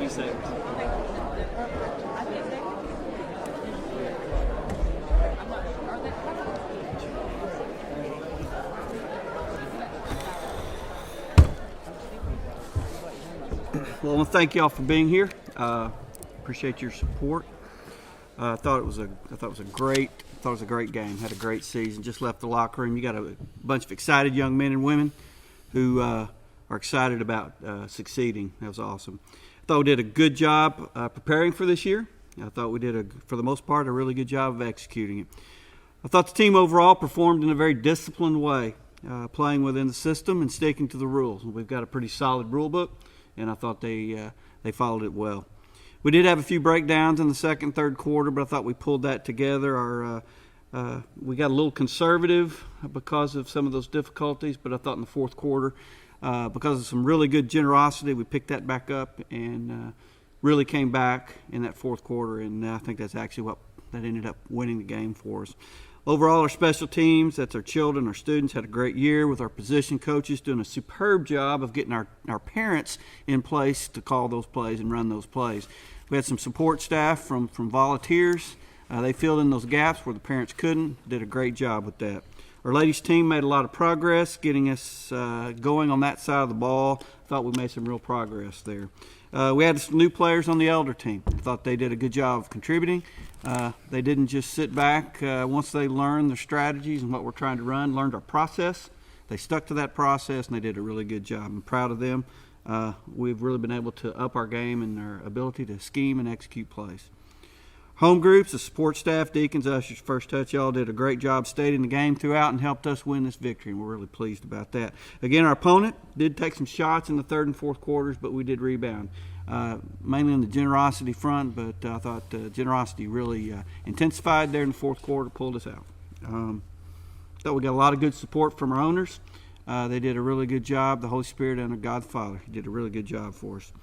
30 seconds. Well, I want to thank y'all for being here. Appreciate your support. I thought it was a great game. Had a great season. Just left the locker room. You got a bunch of excited young men and women who are excited about succeeding. That was awesome. I thought we did a good job preparing for this year. I thought we did, for the most part, a really good job of executing it. I thought the team overall performed in a very disciplined way, playing within the system and sticking to the rules. We've got a pretty solid rule book, and I thought they followed it well. We did have a few breakdowns in the second, third quarter, but I thought we pulled that together. We got a little conservative because of some of those difficulties, but I thought in the fourth quarter, because of some really good generosity, we picked that back up and really came back in that fourth quarter, and I think that's actually what that ended up winning the game for us. Overall, our special teams, that's our children, our students, had a great year with our position coaches doing a superb job of getting our parents in place to call those plays and run those plays. We had some support staff from volunteers. They filled in those gaps where the parents couldn't, did a great job with that. Our ladies team made a lot of progress getting us going on that side of the ball. Thought we made some real progress there. We had some new players on the elder team. Thought they did a good job of contributing. They didn't just sit back. Once they learned their strategies and what we're trying to run, learned our process, they stuck to that process, and they did a really good job. I'm proud of them. We've really been able to up our game and our ability to scheme and execute plays. Home groups, the support staff, deacons, ushers, first touch, y'all did a great job staying the game throughout and helped us win this victory, and we're really pleased about that. Again, our opponent did take some shots in the third and fourth quarters, but we did rebound. Mainly on the generosity front, but I thought generosity really intensified there in the fourth quarter, pulled us out. Thought we got a lot of good support from our owners. They did a really good job. The Holy Spirit and God the Father did a really good job for us.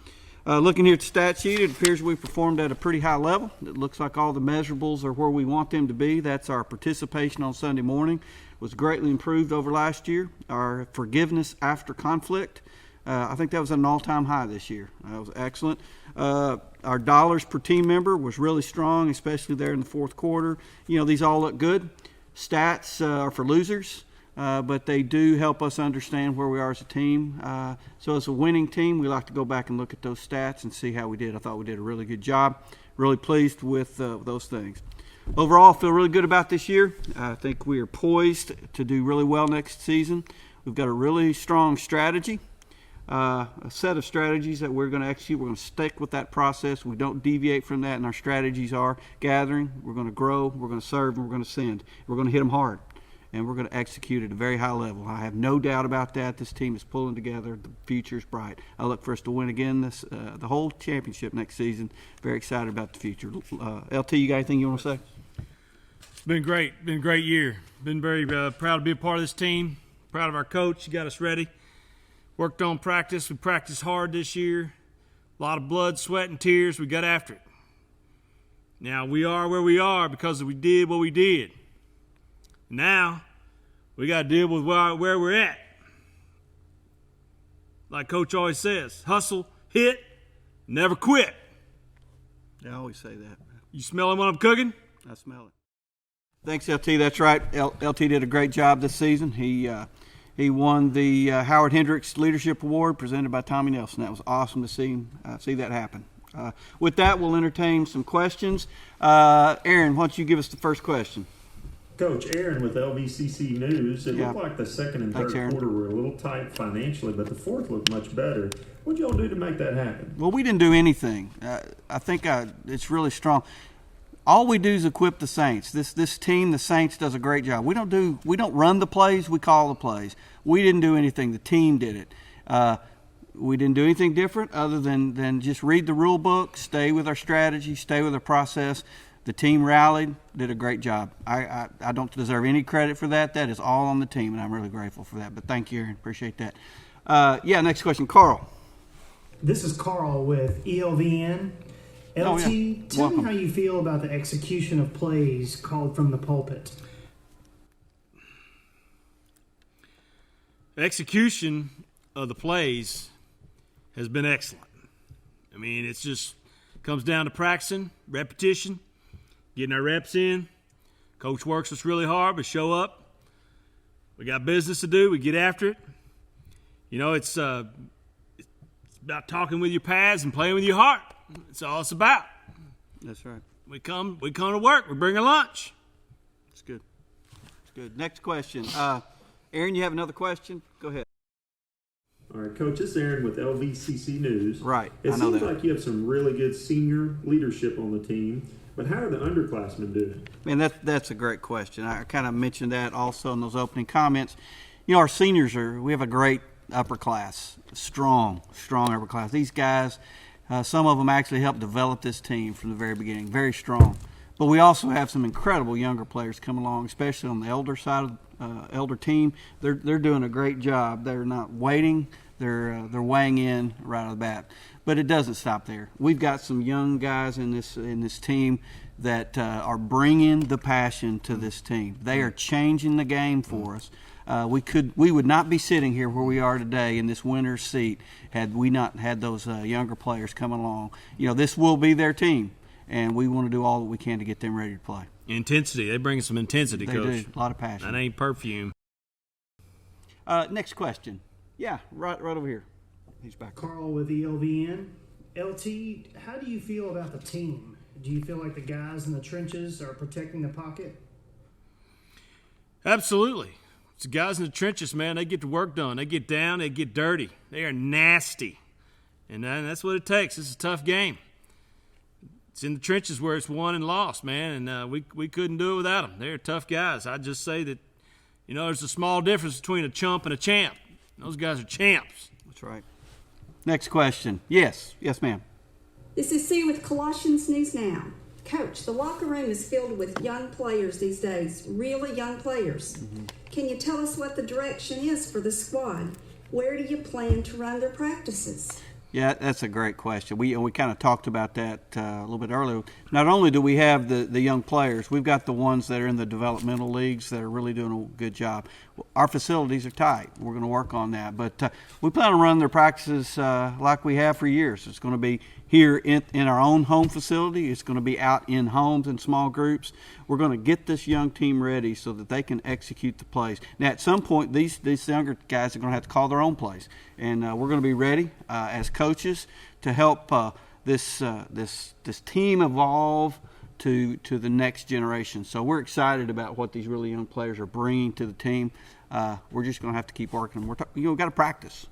Looking here at the stat sheet, it appears we performed at a pretty high level. It looks like all the measurables are where we want them to be. That's our participation on Sunday morning was greatly improved over last year. Our forgiveness after conflict, I think that was at an all-time high this year. That was excellent. Our dollars per team member was really strong, especially there in the fourth quarter. You know, these all look good. Stats are for losers. But they do help us understand where we are as a team. So as a winning team, we like to go back and look at those stats and see how we did. I thought we did a really good job. Really pleased with those things. Overall, I feel really good about this year. I think we are poised to do really well next season. We've got a really strong strategy, a set of strategies that we're going to execute. We're going to stick with that process. We don't deviate from that, and our strategies are gathering, we're going to grow, we're going to serve, and we're going to send. We're going to hit them hard. And we're going to execute at a very high level. I have no doubt about that. This team is pulling together. The future's bright. I look for us to win again the whole championship next season. Very excited about the future. LT, you got anything you want to say? It's been great. Been a great year. Been very proud to be a part of this team. Proud of our coach. He got us ready. Worked on practice. We practiced hard this year. A lot of blood, sweat, and tears. We got after it. Now, we are where we are because we did what we did. Now, we got to deal with where we're at. Like Coach always says, hustle, hit, never quit. I always say that. You smelling what I'm cooking? I smell it. Thanks, LT. That's right. LT did a great job this season. He won the Howard Hendricks Leadership Award presented by Tommy Nelson. That was awesome to see that happen. With that, we'll entertain some questions. Aaron, why don't you give us the first question? Coach, Aaron with LVCC News. It looked like the second and third quarter were a little tight financially, but the fourth looked much better. What did y'all do to make that happen? Well, we didn't do anything. I think it's really strong. All we do is equip the Saints. This team, the Saints, does a great job. We don't run the plays. We call the plays. We didn't do anything. The team did it. We didn't do anything different other than just read the rule book, stay with our strategy, stay with our process. The team rallied, did a great job. I don't deserve any credit for that. That is all on the team, and I'm really grateful for that. But thank you, Aaron. Appreciate that. Next question. Carl. This is Carl with ELVN. LT, tell me how you feel about the execution of plays called from the pulpit. The execution of the plays has been excellent. I mean, it's just comes down to practicing, repetition, getting our reps in. Coach works us really hard. We show up. We got business to do. We get after it. You know, it's about talking with your pads and playing with your heart. That's all it's about. That's right. We come to work. We bring a lunch. It's good. It's good. Next question. Aaron, you have another question? Go ahead. All right, Coach, this is Aaron with LVCC News. Right. It I know seems that. like you have some really good senior leadership on the team, but how are the underclassmen doing? Man, that's a great question. I kind of mentioned that also in those opening comments. You know, our seniors we have a great upper class, strong upper class. These guys, some of them actually helped develop this team from the very beginning, very strong. But we also have some incredible younger players come along, especially on the elder side of elder team. They're doing a great job. They're not waiting. They're weighing in right out of the bat. But it doesn't stop there. We've got some young guys in this team that are bringing the passion to this team. They are changing the game for us. We would not be sitting here where we are today in this winner's seat had we not had those younger players come along. You know, this will be their team, and we want to do all that we can to get them ready to play. Intensity. They bring some intensity, They Coach. do. A lot of passion. That ain't perfume. Next question. Yeah, right over here. He's back. Carl with ELVN. LT, how do you feel about the team? Do you feel like the guys in the trenches are protecting the pocket? Absolutely. It's the guys in the trenches, man. They get the work done. They get down. They get dirty. They are nasty. And that's what it takes. It's a tough game. It's in the trenches where it's won and lost, man. And we couldn't do it without them. They're tough guys. I just say that, you know, there's a small difference between a chump and a champ. Those guys are champs. That's right. Next question. Yes, ma'am. This is Sue with Colossians News Now. Coach, the locker room is filled with young players these days, really young players. Mm-hmm. Can you tell us what the direction is for the squad? Where do you plan to run their practices? Yeah, that's a great question. We kind of talked about that a little bit earlier. Not only do we have the young players, we've got the ones that are in the developmental leagues that are really doing a good job. Our facilities are tight. We're going to work on that. But we plan to run their practices like we have for years. It's going to be here in our own home facility. It's going to be out in homes in small groups. We're going to get this young team ready so that they can execute the plays. Now, at some point, these younger guys are going to have to call their own plays. And we're going to be ready as coaches to help this team evolve to the next generation. So we're excited about what these really young players are bringing to the team. We're just going to have to keep working. We've got to practice.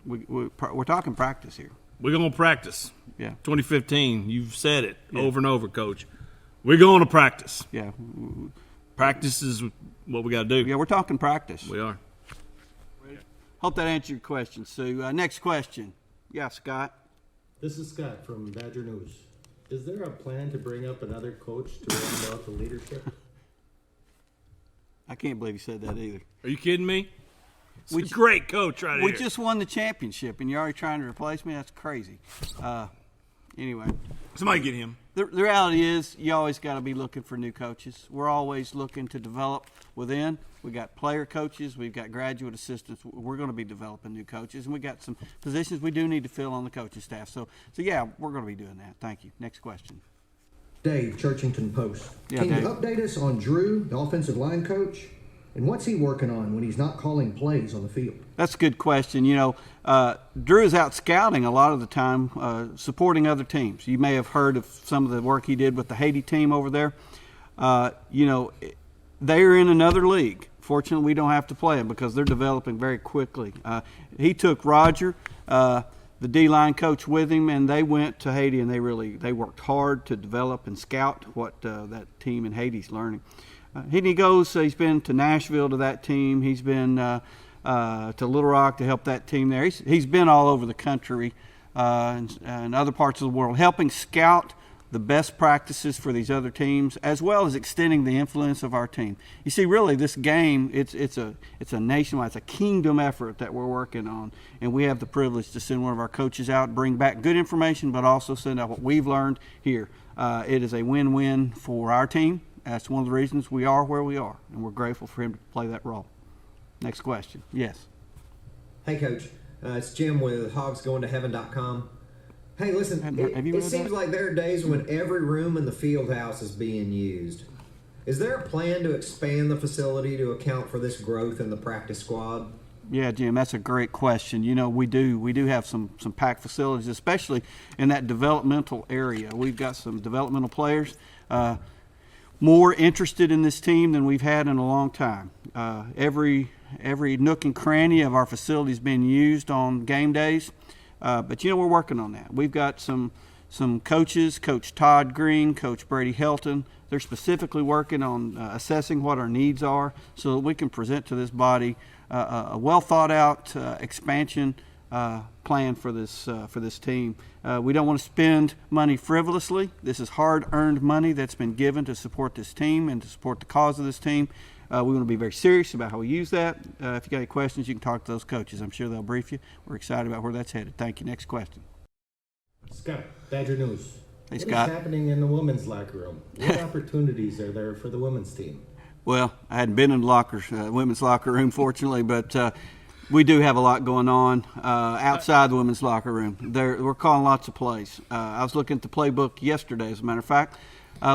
We're talking practice here. We're going to practice. Yeah. 2015, you've said it over and over, Coach. We're going to practice. Yeah. Practice is what we got to do. Yeah, we're talking practice. We are. Hope that answered your question, Sue. Next question. Yeah, Scott. This is Scott from Badger News. Is there a plan to bring up another coach to round out the leadership? I can't believe you said that either. Are you kidding me? It's a great coach right here. We just won the championship, and you're already trying to replace me? That's crazy. Anyway. Somebody get him. The reality is you always got to be looking for new coaches. We're always looking to develop within. We got player coaches. We've got graduate assistants. We're going to be developing new coaches, and we got some positions we do need to fill on the coaching staff. So yeah, we're going to be doing that. Thank you. Next question. Dave, Churchington Post. Yeah, Can Dave. you update us on Drew, the offensive line coach, and what's he working on when he's not calling plays on the field? That's a good question. You know, Drew is out scouting a lot of the time, supporting other teams. You may have heard of some of the work he did with the Haiti team over there. You know, they're in another league. Fortunately, we don't have to play them because they're developing very quickly. He took Roger, the D-line coach, with him, and they went to Haiti, and they worked hard to develop and scout what that team in Haiti's learning. He goes. He's been to Nashville to that team. He's been to Little Rock to help that team there. He's been all over the country and other parts of the world, helping scout the best practices for these other teams, as well as extending the influence of our team. You see, really, this game it's a nationwide, it's a kingdom effort that we're working on, and we have the privilege to send one of our coaches out, bring back good information, but also send out what we've learned here. It is a win-win for our team. That's one of the reasons we are where we are, and we're grateful for him to play that role. Next question. Yes. Hey, Coach. It's Jim with hogsgoingtoheaven.com. Hey, listen, Have you it read seems that? like there are days when every room in the field house is being used. Is there a plan to expand the facility to account for this growth in the practice squad? Yeah, Jim, that's a great question. You know, we do have some packed facilities, especially in that developmental area. We've got some developmental players more interested in this team than we've had in a long time. Every nook and cranny of our facility is being used on game days, but you know, we're working on that. We've got some coaches, Coach Todd Green, Coach Brady Helton. They're specifically working on assessing what our needs are so that we can present to this body a well thought out expansion plan for this team. We don't want to spend money frivolously. This is hard earned money that's been given to support this team and to support the cause of this team. We want to be very serious about how we use that. If you got any questions, you can talk to those coaches. I'm sure they'll brief you. We're excited about where that's headed. Thank you. Next question. Scott, Badger News. Hey, What Scott. is happening in the women's locker room? What opportunities are there for the women's team? Well, I hadn't been in the women's locker room, fortunately, but we do have a lot going on outside the women's locker room. We're calling lots of plays. I was looking at the playbook yesterday, as a matter of fact.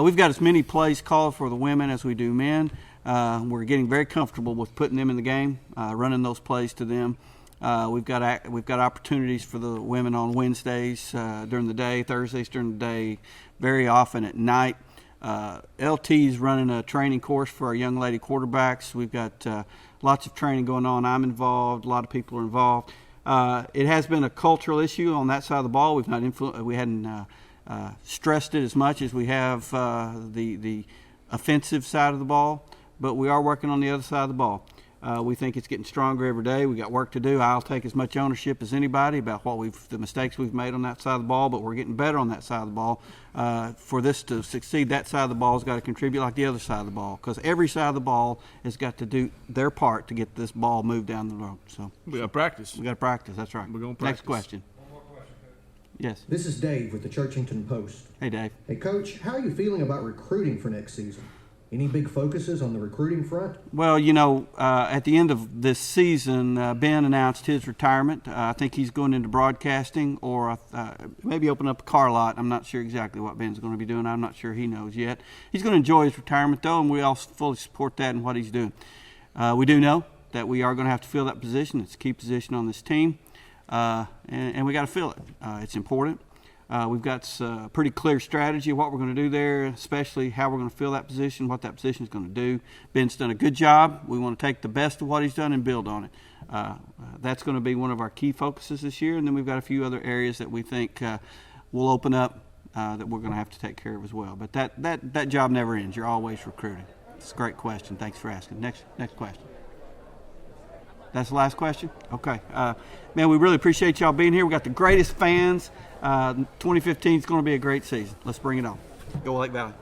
We've got as many plays called for the women as we do men. We're getting very comfortable with putting them in the game, running those plays to them. We've got opportunities for the women on Wednesdays during the day, Thursdays during the day, very often at night. LT is running a training course for our young lady quarterbacks. We've got lots of training going on. I'm involved. A lot of people are involved. It has been a cultural issue on that side of the ball. We hadn't stressed it as much as we have the offensive side of the ball, but we are working on the other side of the ball. We think it's getting stronger every day. We got work to do. I'll take as much ownership as anybody about the mistakes we've made on that side of the ball, but we're getting better on that side of the ball. For this to succeed, that side of the ball has got to contribute like the other side of the ball, because every side of the ball has got to do their part to get this ball moved down the road. So We got to practice. we got to practice. That's right. We're gonna Next practice. question. Yes. This is Dave with the Churchington Post. Hey, Dave. Hey, Coach, how are you feeling about recruiting for next season? Any big focuses on the recruiting front? Well, you know, at the end of this season, Ben announced his retirement. I think he's going into broadcasting or maybe open up a car lot. I'm not sure exactly what Ben's going to be doing. I'm not sure he knows yet. He's going to enjoy his retirement, though, and we all fully support that and what he's doing. We do know that we are going to have to fill that position. It's a key position on this team, and we got to fill it. It's important. We've got a pretty clear strategy of what we're going to do there, especially how we're going to fill that position, what that position is going to do. Ben's done a good job. We want to take the best of what he's done and build on it. That's going to be one of our key focuses this year, and then we've got a few other areas that we think will open up that we're going to have to take care of as well. But that job never ends. You're always recruiting. It's a great question. Thanks for asking. Next question. That's the last question? Okay. Man, we really appreciate y'all being here. We got the greatest fans. 2015 is going to be a great season. Let's bring it on. Go Lake Valley.